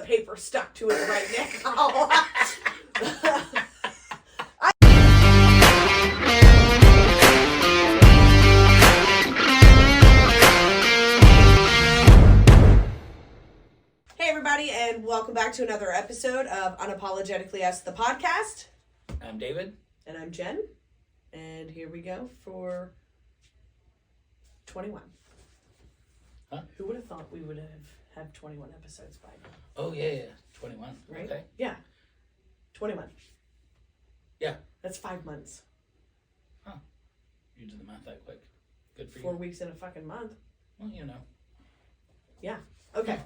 paper stuck to it right now. Hey everybody, and welcome back to another episode of Unapologetically Us, the podcast. I'm David. And I'm Jen. And here we go for 21. Huh? Who would have thought we would have had 21 episodes by now? Oh, yeah. 21. Right? Okay. Yeah. 21. Yeah. That's 5 months. Huh. You did the math that quick. Good for 4 you. weeks in a fucking month. Well, you know. Yeah. Okay.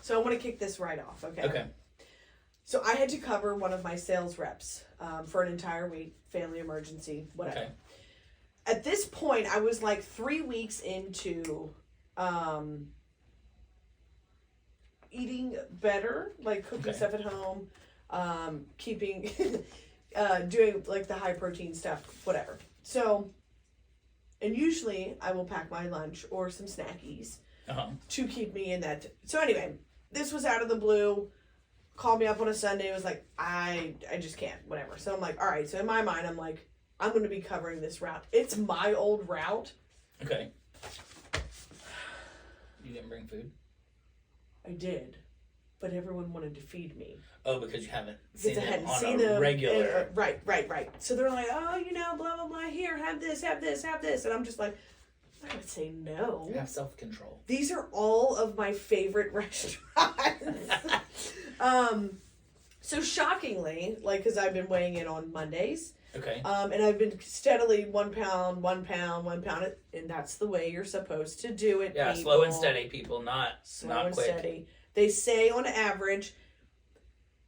So I want to kick this right off, okay? Okay. So I had to cover one of my sales reps for an entire week, family emergency, whatever. Okay. At this point, I was like 3 weeks into eating better, like cooking stuff at home, keeping, doing like the high protein stuff, whatever. So, and usually I will pack my lunch or some snackies to keep me in that. So anyway, this was out of the blue. Called me up on a Sunday. Was like, I just can't, whatever. So I'm like, all right. So in my mind, I'm like, I'm going to be covering this route. It's my old route. Okay. You didn't bring food? I did, but everyone wanted to feed me. Oh, because you haven't seen them on seen a regular. Right. So they're like, oh, you know, blah, blah, blah. Here, have this. And I'm just like, I'm not going to say no. Have self-control. These are all of my favorite restaurants. So shockingly, like, because I've been weighing in on Mondays. Okay. And I've been steadily 1 pound, and that's the way you're supposed to do it. Yeah, people. Slow and steady, people, not quick. Steady. They say on average,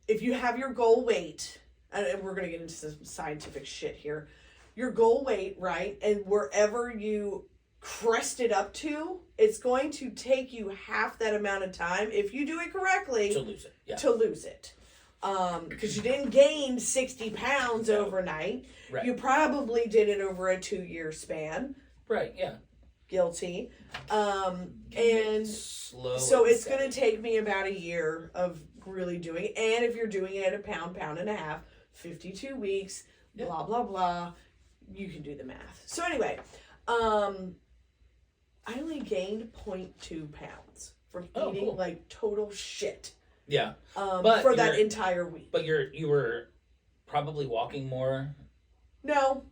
if you have your goal weight, and we're going to get into some scientific shit here, your goal weight, right, and wherever you crest it up to, it's going to take you half that amount of time, if you do it correctly, to lose it. Yeah. To lose it. Because you didn't gain 60 pounds overnight. Right. You probably did it over a 2-year span. Right, yeah. Guilty. And slow. So it's going to take me about a year of really doing it. And if you're doing it at a pound and a half, 52 weeks, blah, blah, blah, you can do the math. So anyway, I only gained 0.2 pounds from eating like total shit. Yeah. But for that entire week. But you were probably walking more. No.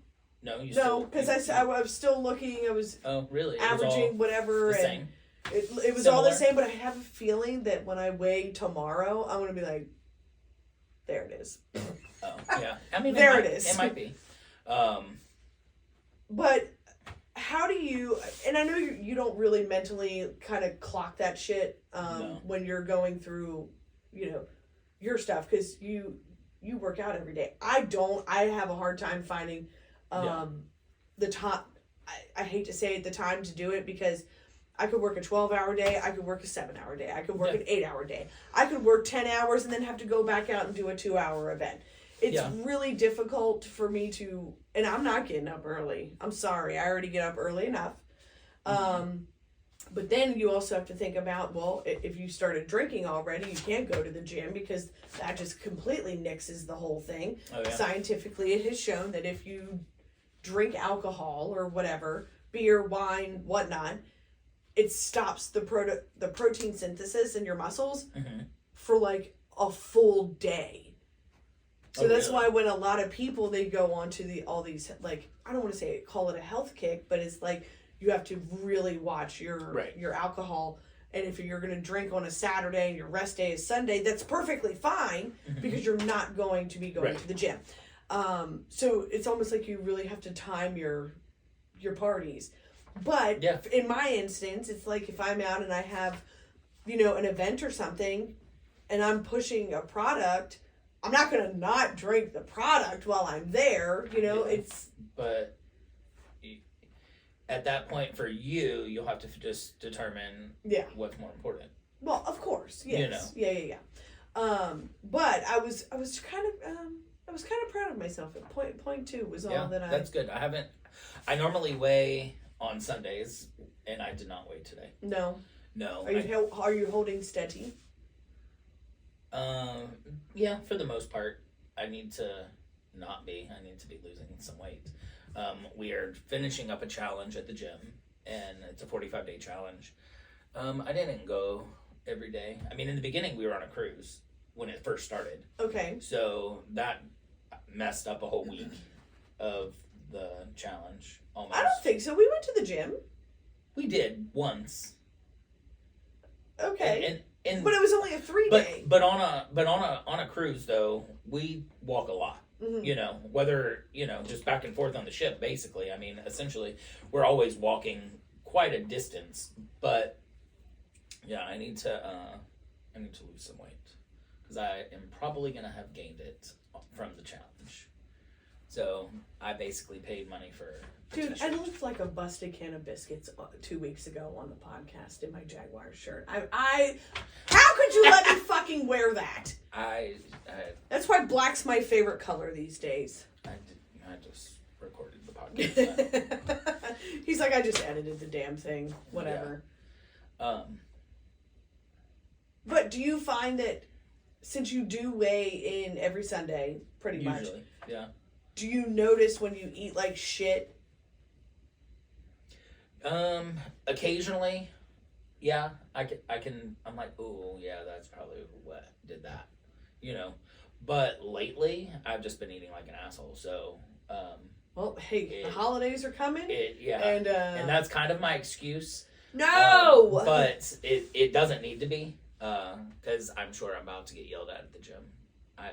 No, because I was still looking. I was really? averaging whatever. The same. It was all the same, but I have a feeling that when I weigh tomorrow, I'm going to be like, there it is. Oh, yeah. I mean, it is. It might be. But how do you, and I know you don't really mentally kind of clock that shit when you're going through, you know, your stuff, because you work out every day. I don't. I have a hard time finding the time. I hate to say it, the time to do it, because I could work a 12-hour day. I could work a 7-hour day. I could work an 8-hour day. I could work 10 hours and then have to go back out and do a 2-hour event. It's really difficult for me to, and I'm not getting up early. I'm sorry. I already get up early enough. But then you also have to think about, well, if you started drinking already, you can't go to the gym, because that just completely nixes the whole thing. Oh, yeah. Scientifically, it has shown that if you drink alcohol or whatever, beer, wine, whatnot, it stops the protein synthesis in your muscles for like a full day. So that's why when a lot of people, they go on to all these, like, I don't want to call it a health kick, but it's like you have to really watch your alcohol. And if you're going to drink on a Saturday and your rest day is Sunday, that's perfectly fine, because you're not going to be going to the gym. So it's almost like you really have to time your parties. But in my instance, it's like if I'm out and I have, you know, an event or something, and I'm pushing a product, I'm not going to not drink the product while I'm there, you know, But at that point for you, you'll have to just determine what's more important. Well, of course, yes. You know. Yeah. But I was kind of proud of myself. At point 2 was all that that's good. I normally weigh on Sundays, and I did not weigh today. No. No. Are you holding steady? Yeah, for the most part, I need to not be. I need to be losing some weight. We are finishing up a challenge at the gym, and it's a 45-day challenge. I didn't go every day. I mean, in the beginning, we were on a cruise when it first started. Okay. So that messed up a whole week of the challenge. Almost. I don't think so. We went to the gym. We did once. Okay. But it was only a 3-day. But on a cruise though, we walk a lot. Mm-hmm. You know, whether just back and forth on the ship. Basically, I mean, essentially, we're always walking quite a distance. But yeah, I need to lose some weight because I am probably gonna have gained it from the challenge. So I basically paid money for. Dude, I looked like a busted can of biscuits 2 weeks ago on the podcast in my Jaguar shirt. I how could you let me fucking wear that? That's why black's my favorite color these days. I just recorded the podcast. He's like, I just edited the damn thing. Whatever. Yeah. But do you find that since you do weigh in every Sunday, pretty much, yeah. Do you notice when you eat like shit? Occasionally, yeah, I can, I'm like, oh, yeah, that's probably what did that, but lately, I've just been eating like an asshole, so, well, hey, the holidays are coming. And that's kind of my excuse. No! But it doesn't need to be, because I'm sure I'm about to get yelled at the gym. I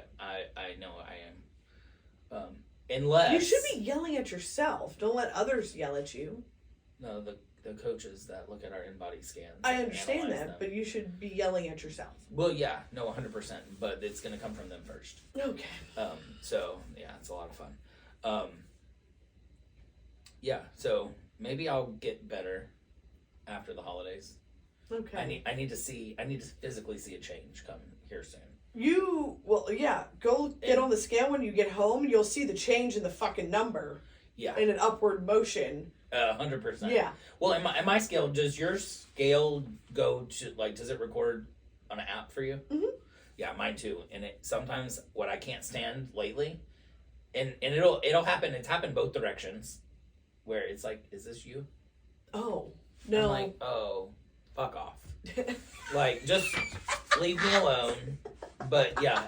know I am. Unless... You should be yelling at yourself. Don't let others yell at you. No, the coaches that look at our in-body scans. I understand that, them. But you should be yelling at yourself. Well, yeah, no, 100%, but it's going to come from them first. Okay. So, yeah, it's a lot of fun. Yeah, so maybe I'll get better after the holidays. Okay. I need to physically see a change come here soon. Go get on the scale when you get home. You'll see the change in the fucking number. Yeah. In an upward motion. 100%. Yeah. Well, in my scale, does your scale go to, does it record on an app for you? Mm-hmm. Yeah, mine too. And it sometimes what I can't stand lately, and it'll happen. It's happened both directions, where it's like, is this you? Oh no. I'm like, oh, fuck off. Just leave me alone. But yeah,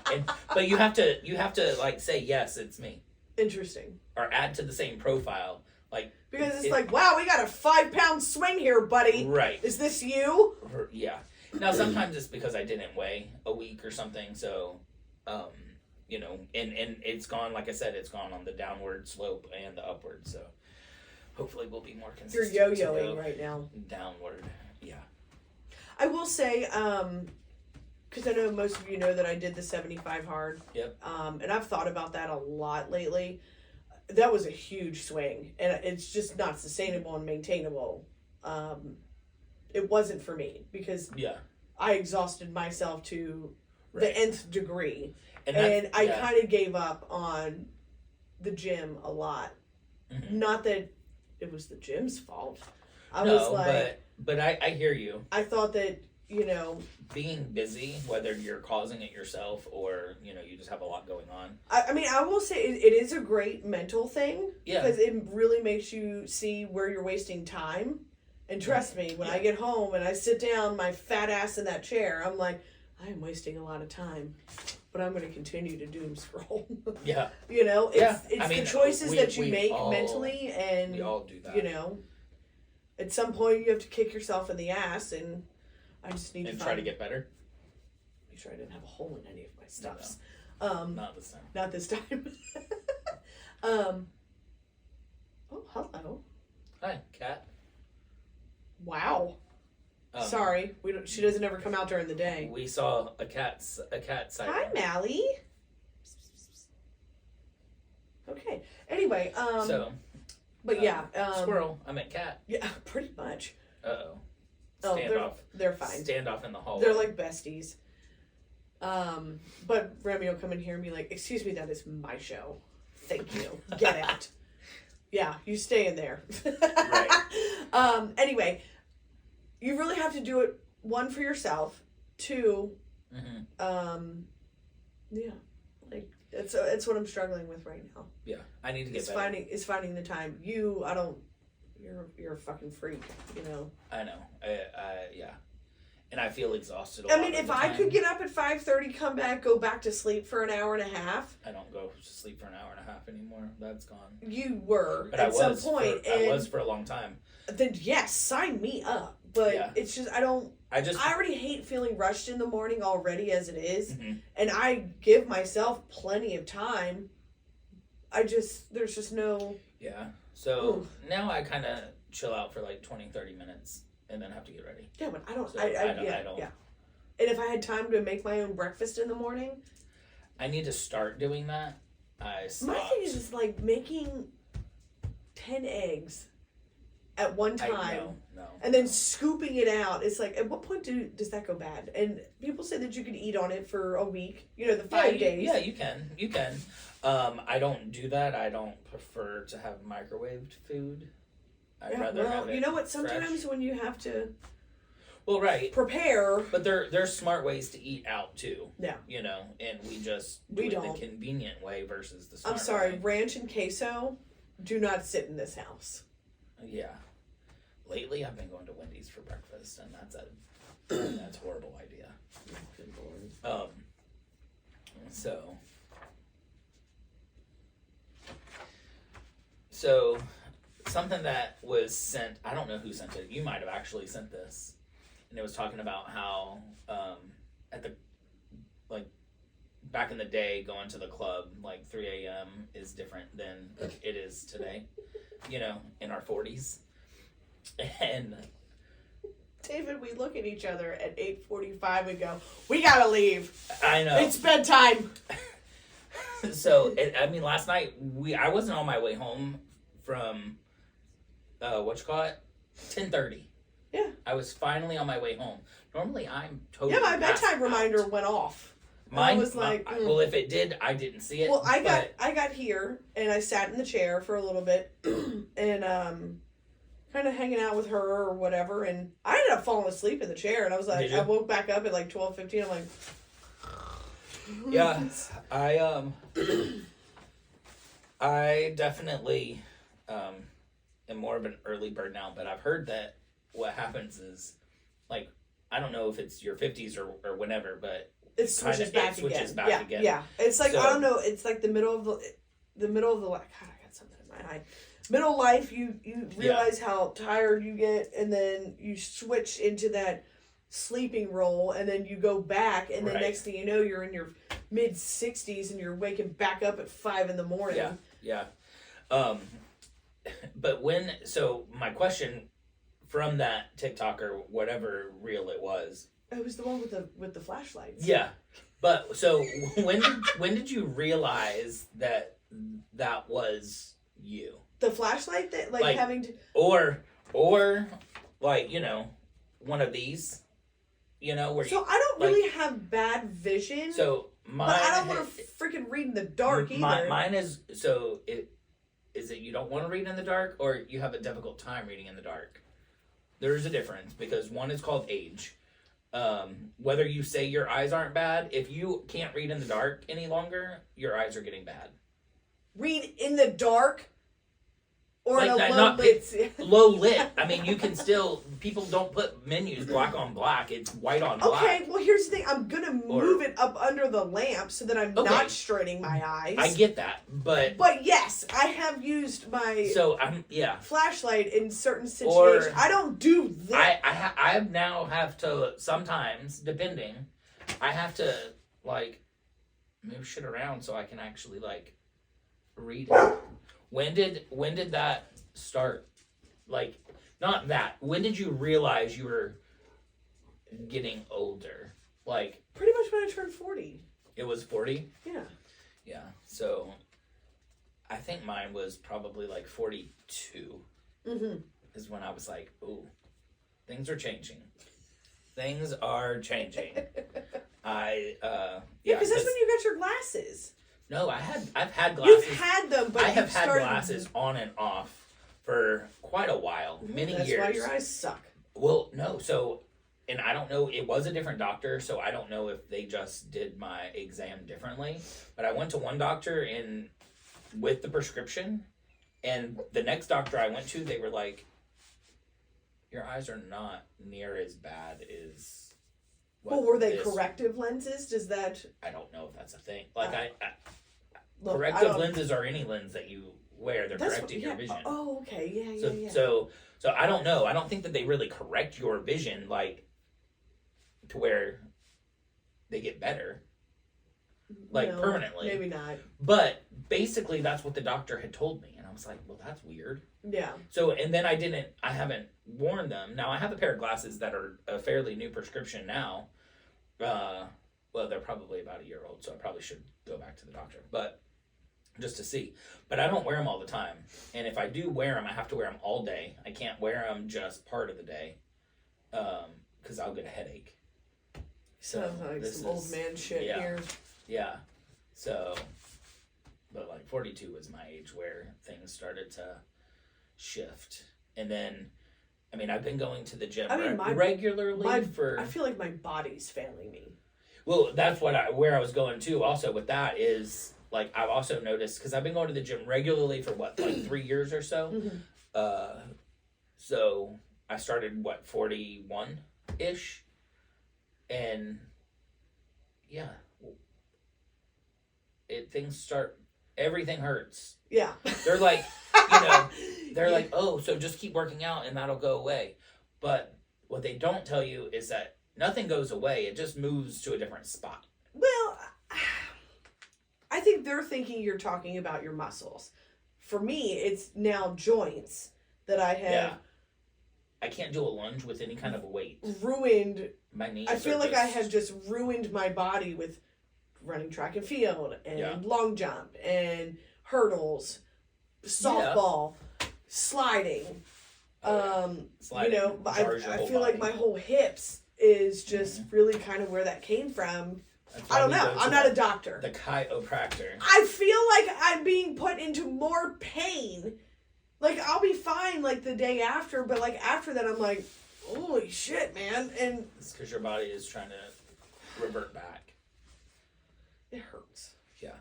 but you have to say yes, it's me. Interesting. Or add to the same profile, because it's wow, we got a 5-pound swing here, buddy. Right. Is this you? Yeah. Now sometimes it's because I didn't weigh a week or something, so and it's gone. Like I said, it's gone on the downward slope and the upward. So hopefully we'll be more consistent. You're yo-yoing right now. Downward. Yeah. I will say, because I know most of you know that I did the 75 hard. Yep. And I've thought about that a lot lately. That was a huge swing, and it's just not sustainable and maintainable. It wasn't for me because I exhausted myself to the nth degree, and I kind of gave up on the gym a lot. Mm-hmm. Not that it was the gym's fault. But I hear you. I thought that, being busy, whether you're causing it yourself or, you just have a lot going on. I mean, I will say it is a great mental thing. Yeah. Because it really makes you see where you're wasting time. And trust me, when I get home and I sit down my fat ass in that chair, I'm like, I am wasting a lot of time. But I'm going to continue to doom scroll. Yeah. It's the choices that you make mentally. And, we all do that. At some point you have to kick yourself in the ass, and I just need to try to get better. Make sure I didn't have a hole in any of my stuffs. No. Not this time. Not this time. Oh, hello. Hi, cat. Wow. Sorry, she doesn't ever come out during the day. We saw a cat sighting. Hi, Mally. Okay. Anyway, but yeah, squirrel. I meant cat. Yeah, pretty much. Standoff. They're fine. Standoff in the hallway. They're like besties. But Remy will come in here and be like, "Excuse me, that is my show. Thank you. Get out." Yeah, you stay in there. Right. Anyway, you really have to do it, 1, for yourself, 2, Yeah, like it's what I'm struggling with right now. Yeah, I need to get better. Finding the time. You're a fucking freak, you know. I know. Yeah. And I feel exhausted. I mean, if I could get up at 5:30, come back, go back to sleep for an hour and a half. I don't go to sleep for an hour and a half anymore. That's gone. You were but at some point. I was for a long time. Then yes, sign me up. But it's just I already hate feeling rushed in the morning already as it is, and I give myself plenty of time. There's just no. Yeah. So now I kind of chill out for like 20-30 minutes. And then have to get ready. Yeah, but I don't. Yeah. And if I had time to make my own breakfast in the morning, I need to start doing that. My thing is like making 10 eggs at one time, and then scooping it out. It's like, at what point does that go bad? And people say that you can eat on it for a week. You know, the 5 days. Yeah, you can. You can. I don't do that. I don't prefer to have microwaved food. I'd rather have it. You know what? Sometimes when you have to, prepare. But there's smart ways to eat out too. Yeah. You know, and we just do it the convenient way versus the smart way. I'm sorry, ranch and queso do not sit in this house. Yeah. Lately, I've been going to Wendy's for breakfast, and that's a horrible idea. Good Lord. So. Something that was sent, I don't know who sent it. You might have actually sent this. And it was talking about how back in the day, going to the club, like 3 a.m. is different than it is today. You know, in our 40s. And David, we look at each other at 8:45 and go, we gotta leave. I know. It's bedtime. So, last night, I wasn't on my way home from... 10:30. Yeah. I was finally on my way home. Normally, I'm totally. Yeah, my bedtime reminder went off. Mine was like, well, if it did, I didn't see it. Well, I got here and I sat in the chair for a little bit and kind of hanging out with her or whatever, and I ended up falling asleep in the chair, and I was like, I woke back up at like 12:15. I'm like, yeah, I definitely am more of an early bird now, but I've heard that what happens is, like, I don't know if it's your 50s or whenever, but it switches back again. Yeah. It's like, I don't know, it's like the middle of the God, I got something in my eye. Middle life, you realize how tired you get, and then you switch into that sleeping role, and then you go back, and then next thing you know, you're in your mid 60s and you're waking back up at 5 a.m. Yeah. But my question from that TikTok or whatever reel it was the one with the flashlights. Yeah, but so when did you realize that was you? The flashlight that like having to or like, you know, one of these, you know, where I don't really have bad vision. So mine, but I don't want to freaking read in the dark either. Mine is Is it you don't want to read in the dark, or you have a difficult time reading in the dark? There is a difference, because one is called age. Whether you say your eyes aren't bad, if you can't read in the dark any longer, your eyes are getting bad. Read in the dark? Or like in a low lit? Low lit. I mean, you can still... People don't put menus black on black. It's white on black. Okay, well, here's the thing. I'm going to move it up under the lamp so that I'm not straining my eyes. I get that, but... But yes, I have used my flashlight in certain situations. I don't do that. I now have to, sometimes, depending, I have to, like, move shit around so I can actually, like, read it. When did that start? Like, not that. When did you realize you were getting older? Like, pretty much when I turned 40. It was 40? Yeah. Yeah. So, I think mine was probably like 42. Mm-hmm. Is when I was like, ooh, things are changing. Things are changing. Because that's when you got your glasses. No, I've had glasses. You've had them, but I have had glasses on and off for quite a while, many years. That's why your eyes suck. Well, no, so and I don't know, it was a different doctor, so I don't know if they just did my exam differently. But I went to one doctor with the prescription, and the next doctor I went to, they were like, your eyes are not near as bad as well, were they corrective lenses? Does that... I don't know if that's a thing. Like, corrective lenses are any lens that you wear. They're correcting your vision. Oh, okay. Yeah. So I don't know. I don't think that they really correct your vision, like, to where they get better. Like, no, permanently. Maybe not. But basically, that's what the doctor had told me. And I was like, well, that's weird. Yeah. So, and then I haven't worn them. Now, I have a pair of glasses that are a fairly new prescription now. Well, they're probably about a year old, so I probably should go back to the doctor. But, just to see. But I don't wear them all the time. And if I do wear them, I have to wear them all day. I can't wear them just part of the day. Because I'll get a headache. So, sounds like some old man shit here. Yeah. So, but like 42 was my age where things started to shift. And then, I mean, I've been going to the gym regularly I feel like my body's failing me. Well, that's where I was going to also with that is, like, I've also noticed, because I've been going to the gym regularly for like 3 years or so. Mm-hmm. So I started, 41-ish? And, yeah. Everything hurts. Yeah. They're like, like, oh, so just keep working out and that'll go away. But what they don't tell you is that nothing goes away. It just moves to a different spot. Well, I think they're thinking you're talking about your muscles. For me, it's now joints that I have. Yeah. I can't do a lunge with any kind of weight. Ruined. My knees. I feel like I have just ruined my body with running track and field and long jump and hurdles, softball, sliding. Sliding. I feel like my whole hips is just really kind of where that came from. I don't know. I'm not a doctor. The chiropractor. I feel like I'm being put into more pain. Like, I'll be fine, like, the day after, but, like, after that, I'm like, holy shit, man. And it's because your body is trying to revert back. It hurts. Yeah.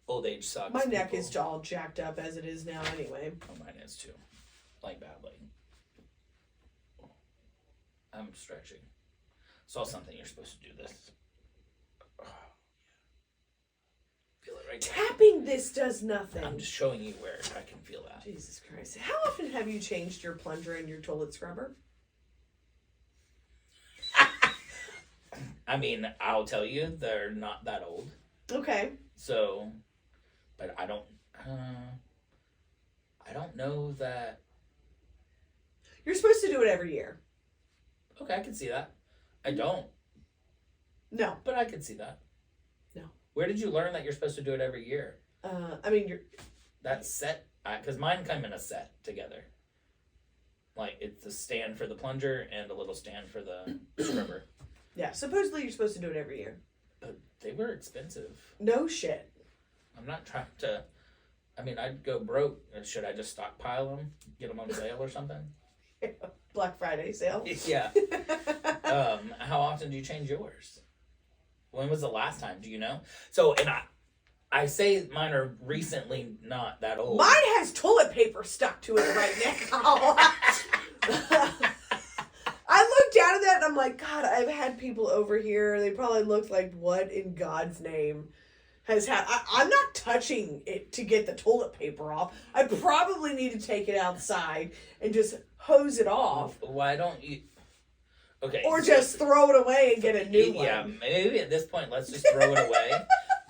Old age sucks. My neck is all jacked up as it is now anyway. Oh, mine is too. Like, badly. I'm stretching. Saw something. You're supposed to do this. Feel it right Tapping this does nothing. I'm just showing you where I can feel that. Jesus Christ. How often have you changed your plunger and your toilet scrubber? I mean, I'll tell you, they're not that old. Okay. So, but I don't know that. You're supposed to do it every year. Okay, I can see that. I don't. No. But I can see that. No. Where did you learn that you're supposed to do it every year? That set, because mine come in a set together. Like, it's a stand for the plunger and a little stand for the scrubber. Yeah, supposedly you're supposed to do it every year. But they were expensive. No shit. I'm not trying to... I mean, I'd go broke. Should I just stockpile them? Get them on sale or something? Black Friday sale. Yeah. How often do you change yours? When was the last time? Do you know? So, and I say mine are recently not that old. Mine has toilet paper stuck to it right now. I look down at that and I'm like, God, I've had people over here. They probably looked like, what in God's name has happened? I'm not touching it to get the toilet paper off. I probably need to take it outside and just hose it off. Why don't you... Okay. Or just throw it away and get a new one. Yeah, maybe at this point, let's just throw it away.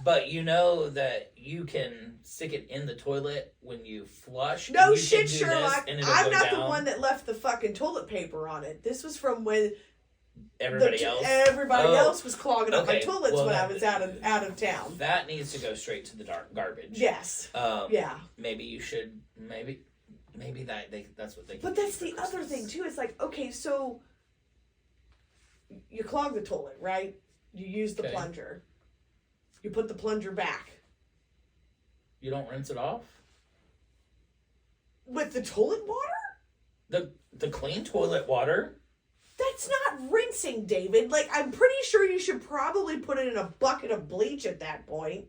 But you know that you can stick it in the toilet when you flush. No shit, Sherlock. I'm not the one that left the fucking toilet paper on it. This was from when everybody else was clogging up my toilets when I was out of town. That needs to go straight to the garbage. Yes. Yeah. Maybe you should. Maybe that's what they. But that's the other thing too. It's like, okay, so you clog the toilet, right? You use the plunger. You put the plunger back. You don't rinse it off? With the toilet water? The clean toilet water? That's not rinsing, David. Like, I'm pretty sure you should probably put it in a bucket of bleach at that point.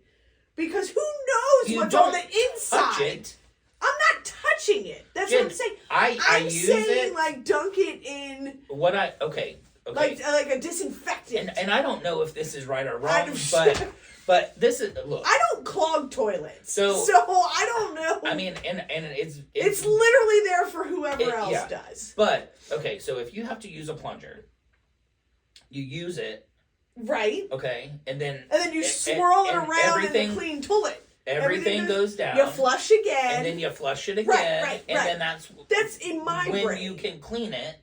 Because who knows what's on the inside? Touch it. I'm not touching it. That's Jen, what I'm saying. I use saying, it. like, dunk it in. Okay. Like a disinfectant. And I don't know if this is right or wrong, but this is, look. I don't clog toilets. So I don't know. I mean, and it's literally there for whoever else does. But, okay, so if you have to use a plunger, you use it. Right. Okay, and then you swirl it around in a clean toilet. Everything goes down. You flush again. And then you flush it again. Right. Then that's in my brain. When you can clean it.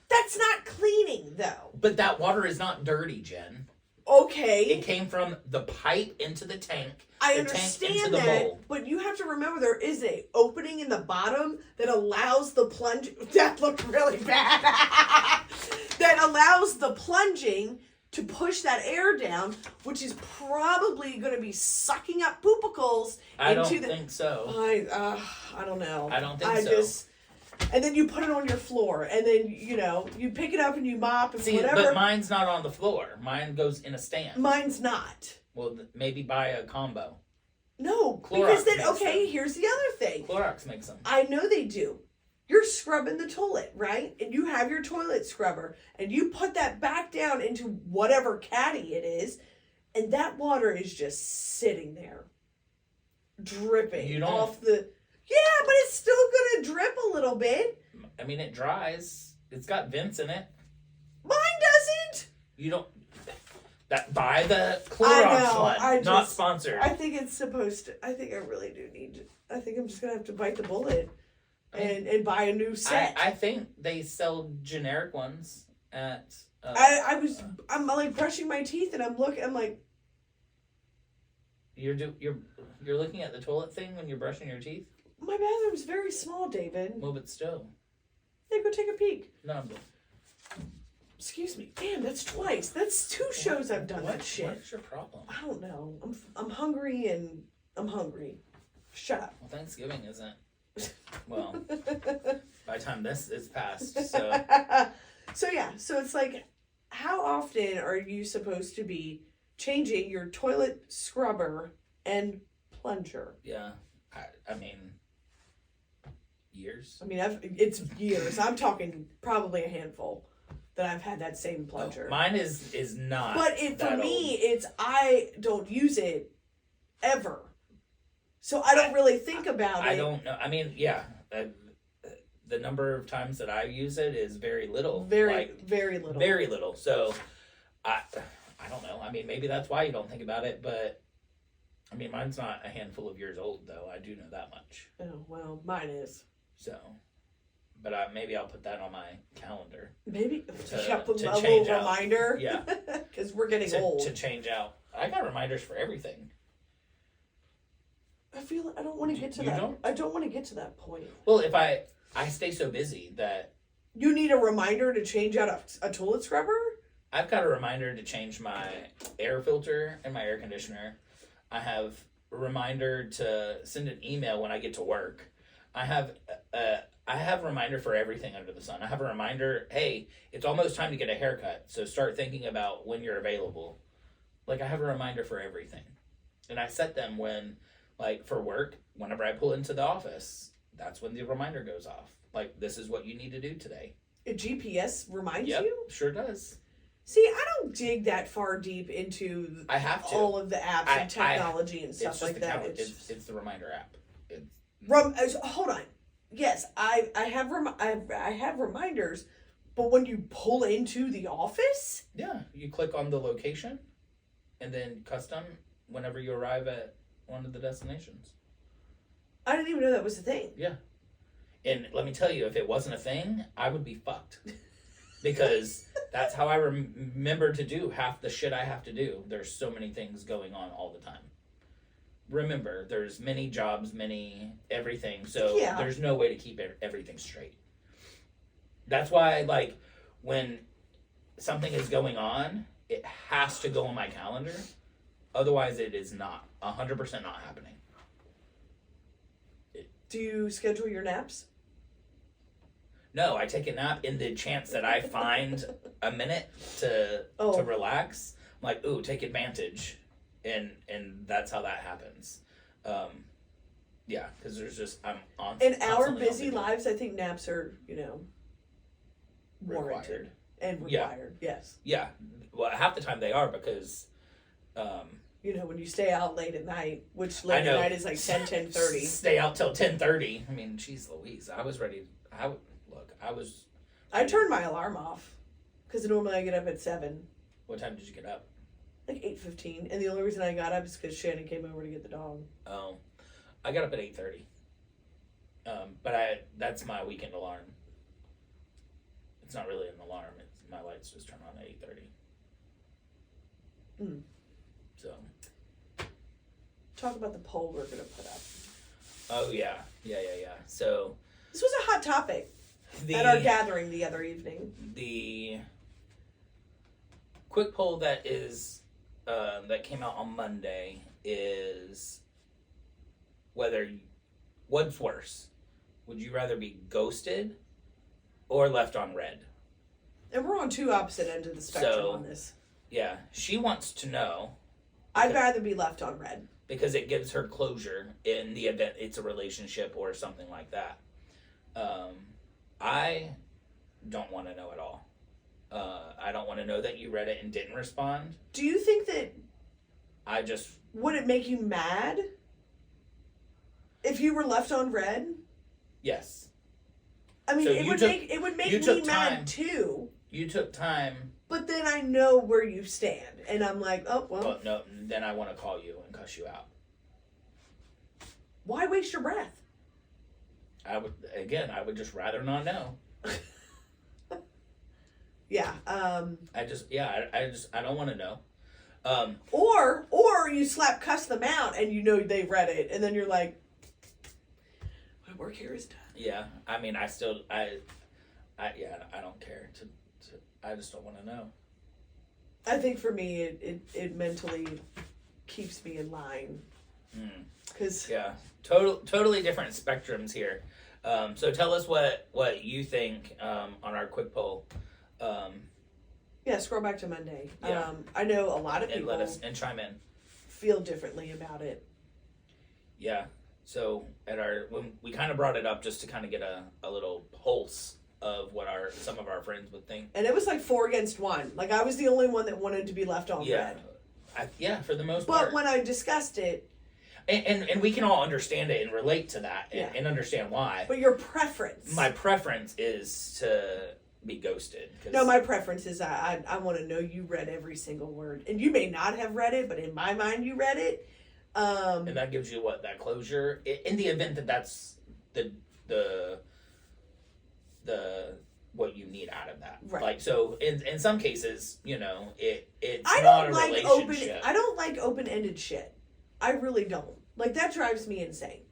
That's not cleaning, though. But that water is not dirty, Jen. Okay. It came from the pipe into the tank. I understand that, but you have to remember there is a opening in the bottom that allows the plunge. That looked really bad. That allows the plunging to push that air down, which is probably going to be sucking up poopicles. I don't think so. I don't know. I don't think so. And then you put it on your floor, and then, you pick it up and you mop and whatever. But mine's not on the floor. Mine goes in a stand. Mine's not. Well, maybe buy a combo. No, Clorox because then, here's the other thing. Clorox makes them. I know they do. You're scrubbing the toilet, right? And you have your toilet scrubber, and you put that back down into whatever caddy it is, and that water is just sitting there, dripping off the... Yeah, but it's still going to drip a little bit. I mean, it dries. It's got vents in it. Mine doesn't. You don't... Buy the Clorox one. Not sponsored. I think it's supposed to... I think I really do need to... I think I'm just going to have to bite the bullet and buy a new set. I think they sell generic ones at... I'm like brushing my teeth and I'm like... You're looking at the toilet thing when you're brushing your teeth? My bathroom's very small, David. Well, but still. Yeah, go take a peek. No. Excuse me. Damn, that's twice. That's 2 shows I've done that shit. What's your problem? I don't know. I'm hungry and I'm hungry. Shut up. Well, Thanksgiving isn't. Well, by the time this is passed, so. So it's like, how often are you supposed to be changing your toilet scrubber and plunger? Yeah. I mean, years. I mean, it's years. I'm talking probably a handful that I've had that same plunger. Mine is not. But for me, it's I don't use it ever, so I don't really think about it. I don't know. I mean, yeah, the number of times that I use it is very little. Very little. Very little. So, I don't know. I mean, maybe that's why you don't think about it, but. I mean, mine's not a handful of years old, though. I do know that much. Oh, well, mine is. So, but maybe I'll put that on my calendar. Maybe to put a change little out. reminder. Yeah. Because we're getting old. To change out. I got reminders for everything. I feel I don't want to get to that. I don't want to get to that point. Well, if I stay so busy that... You need a reminder to change out a toilet scrubber? I've got a reminder to change my air filter and my air conditioner. I have a reminder to send an email when I get to work. I have a reminder for everything under the sun. I have a reminder, hey, it's almost time to get a haircut, so start thinking about when you're available. Like, I have a reminder for everything. And I set them when, like, for work, whenever I pull into the office, that's when the reminder goes off. Like, this is what you need to do today. A GPS reminds you? Yep, sure does. See, I don't dig that far deep into I have to. all of the apps and technology and stuff like that. It's the reminder app. Hold on. Yes, I have reminders, but when you pull into the office? Yeah, you click on the location and then custom whenever you arrive at one of the destinations. I didn't even know that was a thing. Yeah. And let me tell you, if it wasn't a thing, I would be fucked. Because that's how I remember to do half the shit I have to do. There's so many things going on all the time. Remember, there's many jobs, everything. So There's no way to keep everything straight. That's why, like, when something is going on, it has to go on my calendar. Otherwise, it is not 100% not happening. Do you schedule your naps? No, I take a nap in the chance that I find a minute to relax. I'm like, ooh, take advantage, and that's how that happens. Yeah, because there's just I'm on. In our busy lives, I think naps are warranted required. And required. Yeah. Yes. Yeah, well, half the time they are because. When you stay out late at night, which late at night is like 10:30. Stay out till 10:30. I mean, geez Louise, I was ready. I turned my alarm off because normally I get up at 7. What time did you get up? Like 8:15, and the only reason I got up is because Shannon came over to get the dog. Oh, I got up at 8:30. But that's my weekend alarm. It's not really an alarm. It's my lights just turn on at 8:30. So. Talk about the poll we're gonna put up. Oh yeah. So. This was a hot topic at our gathering the other evening. The quick poll that is that came out on Monday is what's worse? Would you rather be ghosted or left on red? And we're on two opposite ends of the spectrum on this. Yeah, she wants to know. I'd rather be left on red. Because it gives her closure in the event it's a relationship or something like that. I don't want to know at all. I don't want to know that you read it and didn't respond. Do you think that... Would it make you mad if you were left on red? Yes. I mean, it would make me mad too. You took time. But then I know where you stand. And I'm like, oh, well. But no, then I want to call you and cuss you out. Why waste your breath? I would just rather not know. Yeah. I don't want to know. Or you cuss them out and you know they read it. And then you're like, my work here is done. Yeah. I mean, I don't care. I just don't want to know. I think for me, it mentally keeps me in line. Cause totally different spectrums here. So tell us what you think on our quick poll. Scroll back to Monday. Yeah. I know a lot of people and chime in. Feel differently about it. Yeah. So when we kind of brought it up just to kind of get a little pulse of what some of our friends would think. And it was like 4 against 1. Like I was the only one that wanted to be left on red. For the most part. But when I discussed it. And we can all understand it and relate to that and understand why. But your preference. My preference is to be ghosted. No, my preference is I want to know you read every single word. And you may not have read it, but in my mind you read it. And that gives you that closure in the event that that's the what you need out of that. Right. Like, so in some cases, it's not a relationship. I don't like open-ended shit. I really don't. Like, that drives me insane.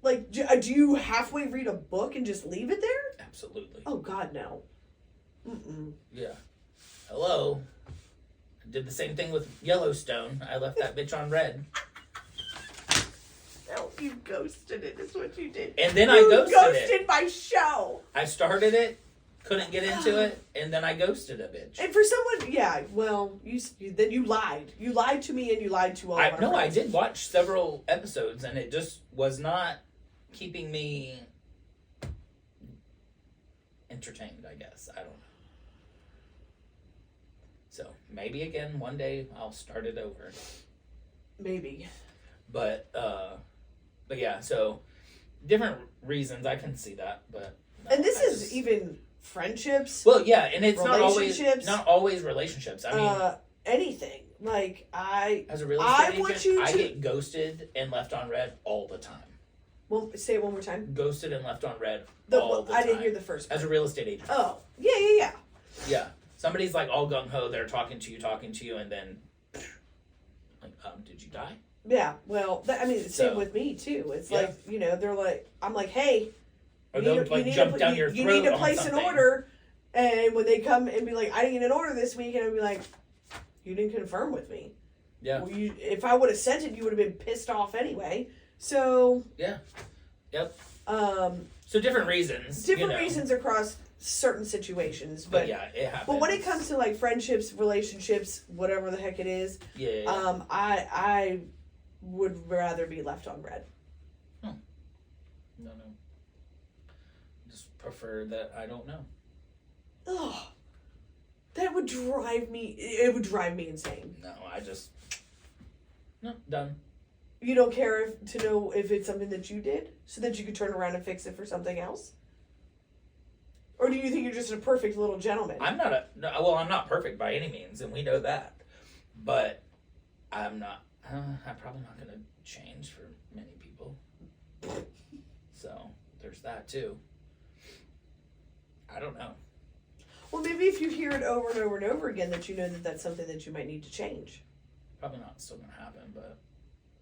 Like, do you halfway read a book and just leave it there? Absolutely. Oh, God, no. Mm-mm. Yeah. Hello. I did the same thing with Yellowstone. I left that bitch on red. No, you ghosted it, is what you did. And then I ghosted it. You ghosted my show. I started it, couldn't get into it, and then I ghosted a bitch. And for someone, then you lied. You lied to me and you lied to all of our friends. I did watch several episodes, and it just was not keeping me entertained, I guess. I don't know. So, maybe again, one day I'll start it over. Maybe. But yeah, so different reasons, I can see that, but no, and this is even friendships. Well, yeah, and it's not always relationships. I mean, anything. Like as a real estate agent, I get ghosted and left on red all the time. Well, say it one more time. Ghosted and left on red all the time. I didn't hear the first part. As a real estate agent. Oh, yeah. Yeah, somebody's like all gung ho. They're talking to you, and then like, did you die? Yeah, well, same with me too. It's like, they're like, I'm like, hey, or they'll jump down your throat. You need to place an order, and when they come and be like, I didn't get an order this week, and I'd be like, you didn't confirm with me. Yeah. Well, if I would have sent it, you would have been pissed off anyway. So. Yeah. Yep. So different reasons. Different reasons across certain situations, but yeah, it happens. But when it comes to like friendships, relationships, whatever the heck it is, I would rather be left on red. No. Just prefer that I don't know. Oh, that would drive me. It would drive me insane. No, done. You don't care to know if it's something that you did, so that you could turn around and fix it for something else? Or do you think you're just a perfect little gentleman? I'm not perfect by any means, and we know that. But I'm probably not going to change for many people. So there's that too. I don't know. Well, maybe if you hear it over and over and over again, that you know that that's something that you might need to change. Probably not still going to happen, but...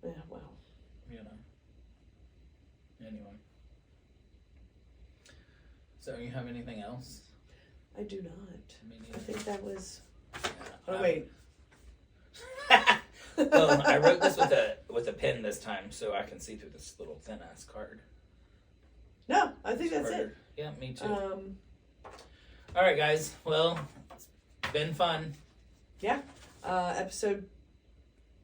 Yeah, well. Anyway. So, you have anything else? I do not. Me neither. I think that was... Yeah, wait. Well, I wrote this with a pen this time, so I can see through this little thin-ass card. No, I think that's it. Yeah, me too. All right, guys. Well, it's been fun. Yeah. Episode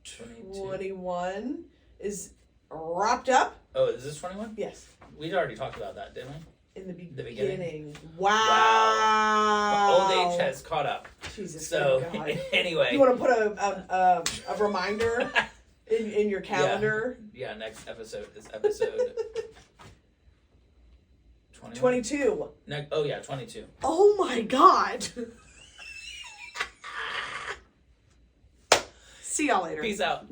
22. 21 is wrapped up. Oh, is this 21? Yes. We'd already talked about that, didn't we? In the beginning. beginning. Wow. Old age has caught up. Jesus. So, anyway. You want to put a reminder in your calendar? Yeah, next episode is episode 22. 22. Oh my God. See y'all later. Peace out.